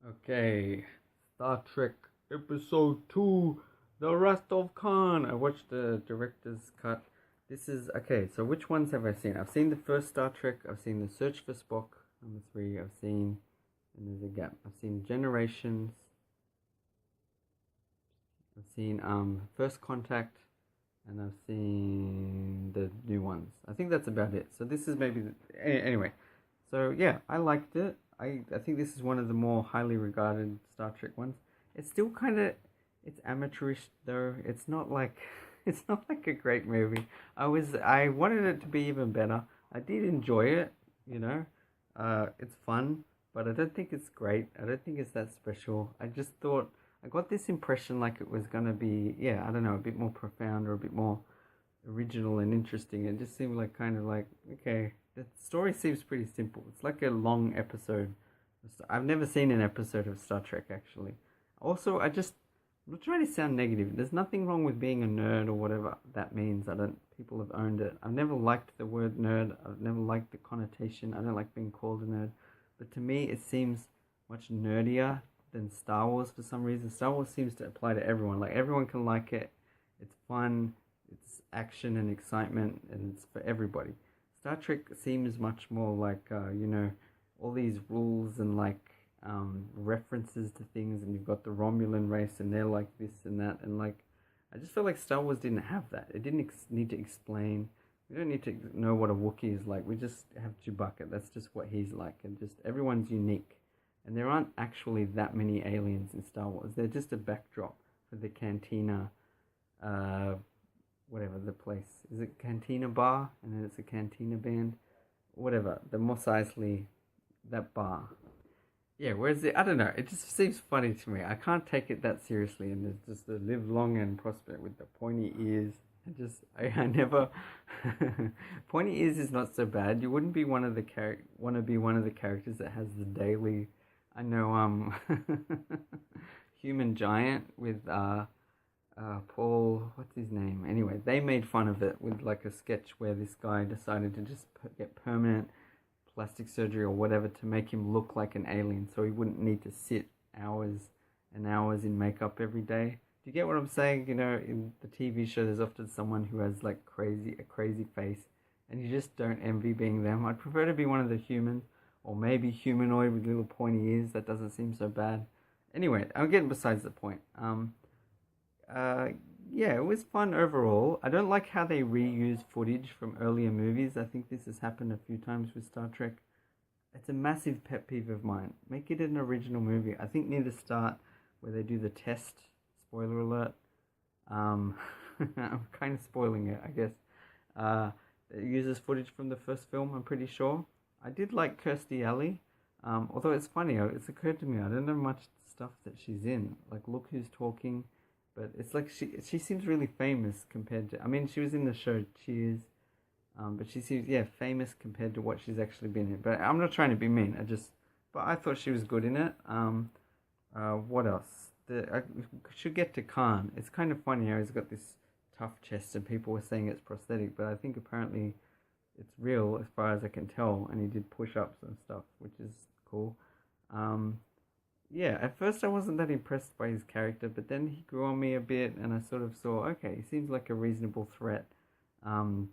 Okay, Star Trek Episode 2, The Wrath of Khan. I watched the director's cut. This is, okay, so which ones have I seen? I've seen the first Star Trek, I've seen The Search for Spock, number 3, I've seen, and there's a gap, I've seen Generations, I've seen First Contact, and I've seen the new ones. I think that's about it. So this is maybe, anyway. So yeah, I liked it. I think this is one of the more highly regarded Star Trek ones. It's still kind of, it's amateurish though. It's not like, it's not like a great movie. I wanted it to be even better. I did enjoy it, you know. It's fun, but I don't think it's great. I don't think it's that special. I just thought, I got this impression like it was gonna be, yeah, I don't know, a bit more profound or a bit more original and interesting. It just seemed like kind of like, okay, the story seems pretty simple. It's like a long episode. I've never seen an episode of Star Trek actually. Also, I'm not trying to sound negative. There's nothing wrong with being a nerd or whatever that means. I don't. People have owned it. I've never liked the word nerd. I've never liked the connotation. I don't like being called a nerd. But to me, it seems much nerdier than Star Wars for some reason. Star Wars seems to apply to everyone. Like everyone can like it. It's fun. It's action and excitement, and it's for everybody. Star Trek seems much more like all these rules and like references to things, and you've got the Romulan race, and they're like this and that, and like I just feel like Star Wars didn't have that. It didn't need to explain. We don't need to know what a Wookiee is like. We just have Chewbacca. That's just what he's like, and just everyone's unique. And there aren't actually that many aliens in Star Wars. They're just a backdrop for the Cantina, whatever the place is. It Cantina Bar, and then it's a Cantina band, whatever. The Mos Eisley, that bar. Yeah, whereas I don't know, it just seems funny to me. I can't take it that seriously, and there's just the live long and prosper with the pointy ears. I never pointy ears is not so bad. You wouldn't be one of the want to be one of the characters that has the daily. I know Human Giant with Paul, what's his name? Anyway, they made fun of it with like a sketch where this guy decided to just get permanent plastic surgery or whatever to make him look like an alien, so he wouldn't need to sit hours and hours in makeup every day. Do you get what I'm saying? You know, in the TV show, there's often someone who has like a crazy face, and you just don't envy being them. I'd prefer to be one of the humans, or maybe humanoid with little pointy ears. That doesn't seem so bad. Anyway, I'm getting besides the point. Uh, yeah, it was fun overall. I don't like how they reuse footage from earlier movies. I think this has happened a few times with Star Trek. It's a massive pet peeve of mine. Make it an original movie. I think near the start, where they do the test, spoiler alert, um, I'm kind of spoiling it, I guess. It uses footage from the first film, I'm pretty sure. I did like Kirstie Alley, although it's funny, it's occurred to me, I don't know much stuff that she's in. Like, Look Who's Talking. But it's like she seems really famous compared to. I mean, she was in the show Cheers, but she seems famous compared to what she's actually been in. But I'm not trying to be mean. But I thought she was good in it. What else? I should get to Khan. It's kind of funny how he's got this tough chest, and people were saying it's prosthetic, but I think apparently it's real as far as I can tell. And he did push-ups and stuff, which is cool. Yeah, at first I wasn't that impressed by his character, but then he grew on me a bit, and I sort of saw, okay, he seems like a reasonable threat. Um,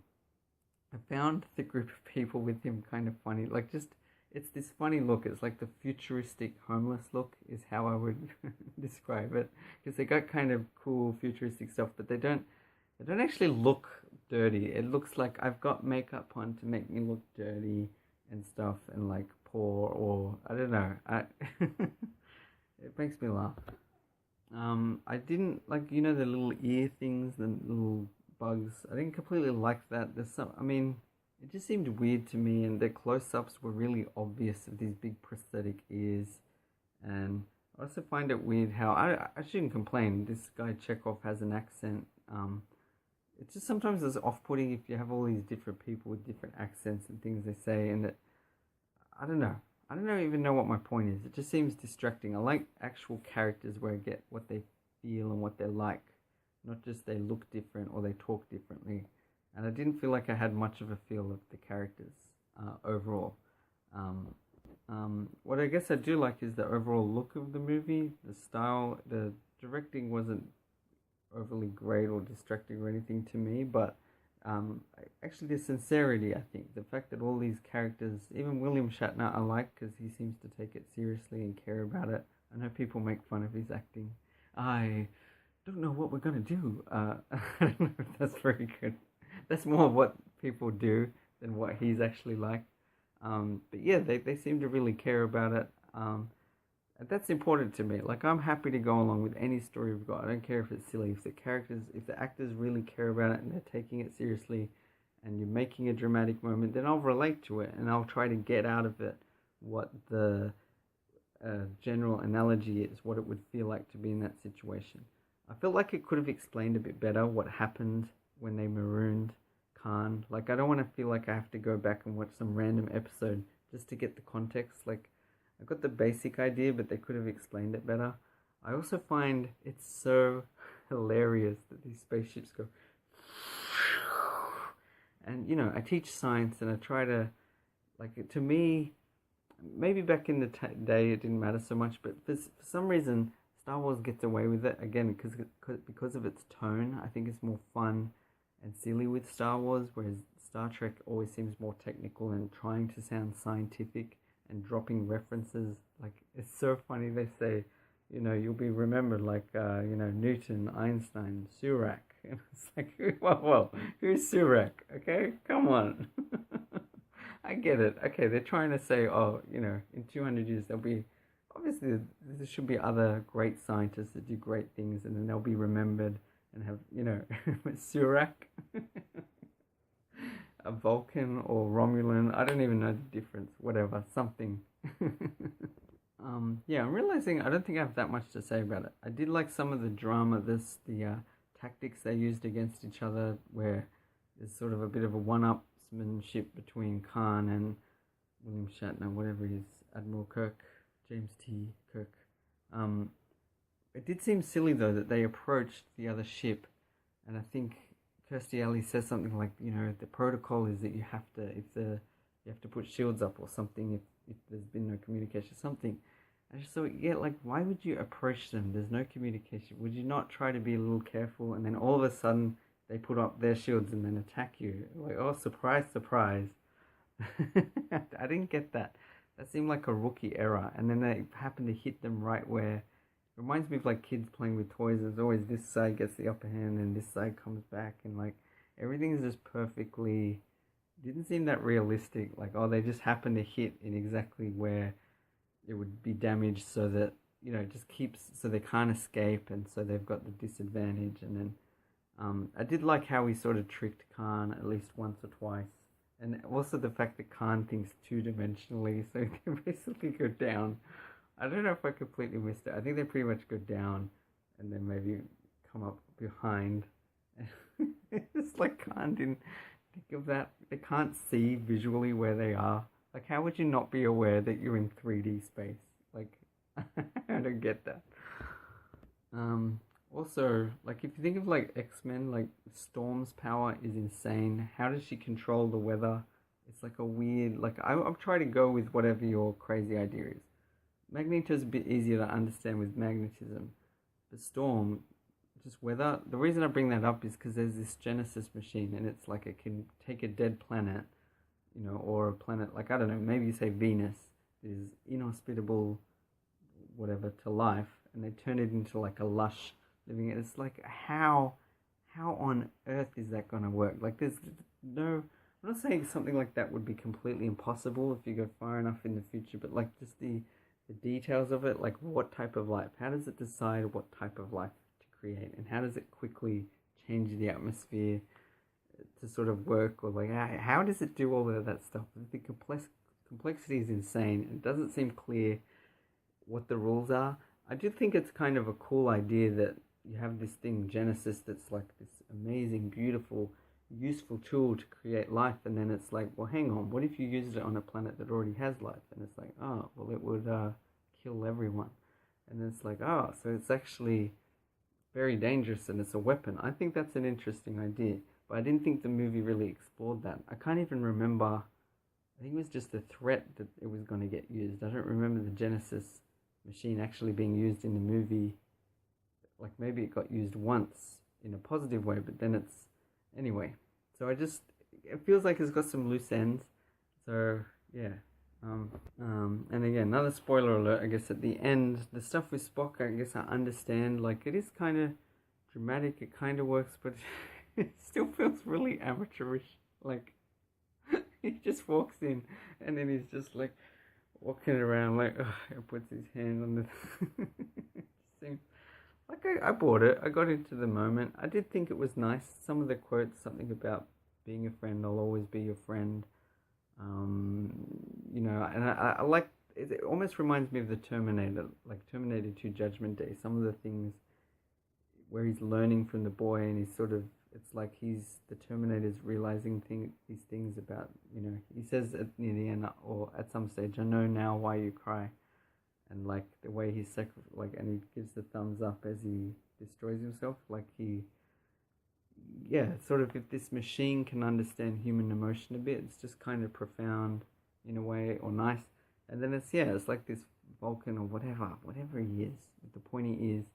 I found the group of people with him kind of funny. Like, just, it's this funny look. It's like the futuristic homeless look is how I would describe it. Because they got kind of cool futuristic stuff, but they don't actually look dirty. It looks like I've got makeup on to make me look dirty and stuff, and like poor, or I don't know. It makes me laugh. I didn't like, the little ear things, the little bugs. I didn't completely like that. I mean, it just seemed weird to me, and the close-ups were really obvious of these big prosthetic ears. And I also find it weird how, I shouldn't complain, this guy Chekhov has an accent. It's just sometimes it's off-putting if you have all these different people with different accents and things they say, and I don't know. I don't even know what my point is. It just seems distracting. I like actual characters where I get what they feel and what they're like, not just they look different or they talk differently. And I didn't feel like I had much of a feel of the characters overall. What I guess I do like is the overall look of the movie, the style. The directing wasn't overly great or distracting or anything to me, but actually the sincerity, I think, the fact that all these characters, even William Shatner, I like because he seems to take it seriously and care about it. I know people make fun of his acting. I don't know what we're gonna do. I don't know if that's very good. That's more what people do than what he's actually like. But yeah, they seem to really care about it. And that's important to me. Like, I'm happy to go along with any story we've got. I don't care if it's silly. If the actors really care about it and they're taking it seriously, and you're making a dramatic moment, then I'll relate to it and I'll try to get out of it what the general analogy is, what it would feel like to be in that situation. I feel like it could have explained a bit better what happened when they marooned Khan. Like, I don't want to feel like I have to go back and watch some random episode just to get the context. Like, I got the basic idea, but they could have explained it better. I also find it's so hilarious that these spaceships go. And, you know, I teach science and I try to, like, to me, maybe back in the day it didn't matter so much, but for some reason, Star Wars gets away with it, again, because of its tone. I think it's more fun and silly with Star Wars, whereas Star Trek always seems more technical and trying to sound scientific and dropping references. Like, it's so funny, they say, you know, you'll be remembered like, you know, Newton, Einstein, Surak. And it's like, whoa, who's Surak? Okay, come on. I get it. Okay, they're trying to say, oh, you know, in 200 years there'll be, obviously there should be other great scientists that do great things, and then they'll be remembered and have, you know, Surak, a Vulcan or Romulan. I don't even know the difference. Whatever, something. Yeah, I'm realizing I don't think I have that much to say about it. I did like some of the drama, the tactics they used against each other, where there's sort of a bit of a one-upsmanship between Khan and William Shatner, whatever he is, Admiral Kirk, James T. Kirk. It did seem silly though that they approached the other ship, and I think Kirstie Alley says something like, you know, the protocol is that you have to put shields up or something if there's been no communication, something. I just thought, yeah, like, why would you approach them? There's no communication. Would you not try to be a little careful? And then all of a sudden, they put up their shields and then attack you. Like, oh, surprise, surprise. I didn't get that. That seemed like a rookie error. And then they happened to hit them right where... It reminds me of, like, kids playing with toys. There's always this side gets the upper hand and this side comes back. And, like, everything is just perfectly... Didn't seem that realistic. Like, oh, they just happened to hit in exactly where it would be damaged, so that, you know, it just keeps, so they can't escape, and so they've got the disadvantage. And then I did like how he sort of tricked Khan at least once or twice, and also the fact that Khan thinks two-dimensionally, so they basically go down. I don't know if I completely missed it. I think they pretty much go down and then maybe come up behind. It's like Khan didn't think of that. They can't see visually where they are. Like, how would you not be aware that you're in 3D space? Like, I don't get that. Also, like, if you think of, like, X-Men, like, Storm's power is insane. How does she control the weather? It's like a weird, like, I'll try to go with whatever your crazy idea is. Magneto's a bit easier to understand with magnetism. But Storm, just weather, the reason I bring that up is because there's this Genesis machine, and it's like it can take a dead planet, you know, or a planet, like, I don't know, maybe you say Venus is inhospitable, whatever, to life, and they turn it into like a lush living. It's like, how on earth is that going to work? Like, there's no, I'm not saying something like that would be completely impossible if you go far enough in the future, but like just the details of it, like what type of life, how does it decide what type of life to create, and how does it quickly change the atmosphere to sort of work, or like how does it do all of that stuff? The complexity is insane. It doesn't seem clear what the rules are. I do think it's kind of a cool idea that you have this thing, Genesis, that's like this amazing, beautiful, useful tool to create life, and then it's like, well, hang on, what if you used it on a planet that already has life? And it's like, oh, well, it would kill everyone. And it's like, oh, so it's actually very dangerous and it's a weapon. I think that's an interesting idea, but I didn't think the movie really explored that. I can't even remember I think it was just the threat that it was going to get used. I don't remember the Genesis machine actually being used in the movie. Like maybe it got used once in a positive way, but then it's anyway. So it feels like it's got some loose ends. So yeah. And again, another spoiler alert. I guess at the end, the stuff with Spock, I guess I understand. Like it is kind of dramatic. It kind of works, but it still feels really amateurish. Like he just walks in, and then he's just like walking around, like puts his hand on the. Seems like I bought it. I got into the moment. I did think it was nice. Some of the quotes, something about being a friend. I'll always be your friend. And I like it. It almost reminds me of the Terminator, like Terminator 2 Judgment Day. Some of the things where he's learning from the boy, and he's sort of, it's like the Terminator's realizing these things about, he says near the end or at some stage, I know now why you cry. And like the way he's and he gives the thumbs up as he destroys himself, like sort of, if this machine can understand human emotion a bit, it's just kind of profound in a way, or nice. And then it's like this Vulcan or whatever he is, with the pointy ears,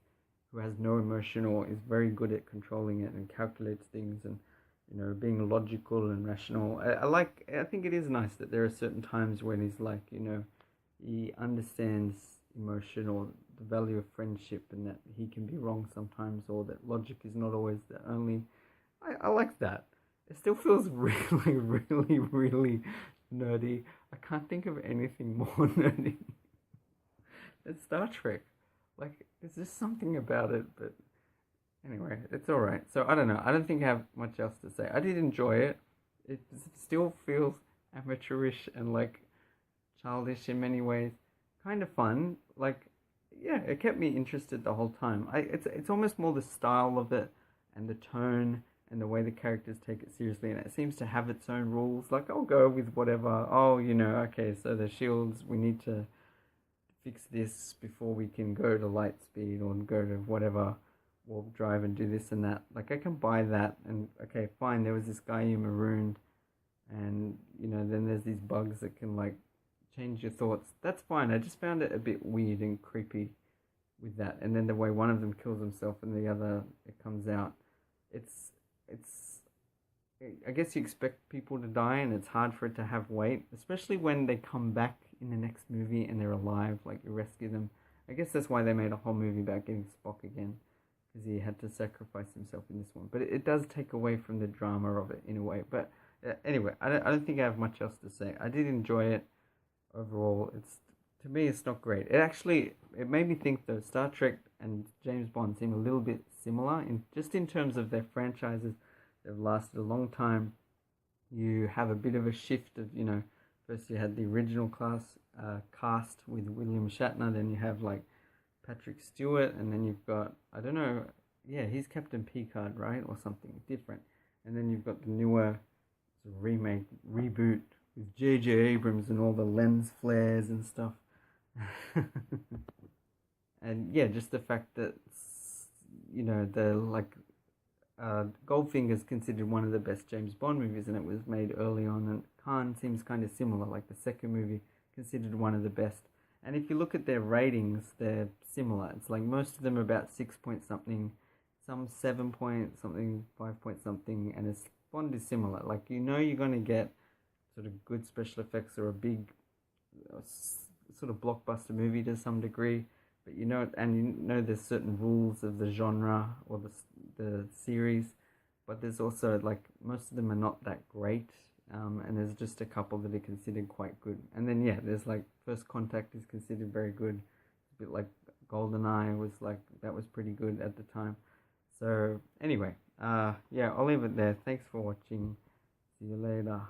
who has no emotion or is very good at controlling it and calculates things and, being logical and rational. I think it is nice that there are certain times when he's like, he understands emotion or the value of friendship, and that he can be wrong sometimes, or that logic is not always the only. I like that. It still feels really, really, really nerdy. I can't think of anything more nerdy than Star Trek. Like, there's just something about it, but anyway, it's alright. So, I don't know. I don't think I have much else to say. I did enjoy it. It still feels amateurish and, like, childish in many ways. Kind of fun. Like, yeah, it kept me interested the whole time. It's almost more the style of it and the tone and the way the characters take it seriously, and it seems to have its own rules. Like, I'll go with whatever. Oh, okay, so the shields, we need to fix this before we can go to light speed or go to whatever warp drive and do this and that. Like, I can buy that, and okay, fine, there was this guy you marooned, and then there's these bugs that can like change your thoughts. That's fine. I just found it a bit weird and creepy with that, and then the way one of them kills himself and the other, it comes out. It's I guess you expect people to die, and it's hard for it to have weight, especially when they come back in the next movie and they're alive, like you rescue them. I guess that's why they made a whole movie about getting Spock again, because he had to sacrifice himself in this one. But it does take away from the drama of it in a way. But anyway, I don't think I have much else to say. I did enjoy it overall. To me, it's not great. It made me think though, Star Trek and James Bond seem a little bit similar in terms of their franchises. They've lasted a long time. You have a bit of a shift of, first you had the original cast with William Shatner, then you have like Patrick Stewart, and then you've got, I don't know, he's Captain Picard, right? Or something different. And then you've got the newer reboot with J.J. Abrams and all the lens flares and stuff. And just the fact that, Goldfinger is considered one of the best James Bond movies, and it was made early on, and Khan seems kind of similar, like the second movie, considered one of the best. And if you look at their ratings, they're similar. It's like most of them are about 6 point something, some 7 point something, 5 point something, and Bond is similar. Like, you're going to get sort of good special effects or a big sort of blockbuster movie to some degree, but there's certain rules of the genre or the series, but there's also like most of them are not that great, and there's just a couple that are considered quite good. And then there's like First Contact is considered very good. It's a bit like GoldenEye was like, that was pretty good at the time. So anyway, I'll leave it there. Thanks for watching. See you later.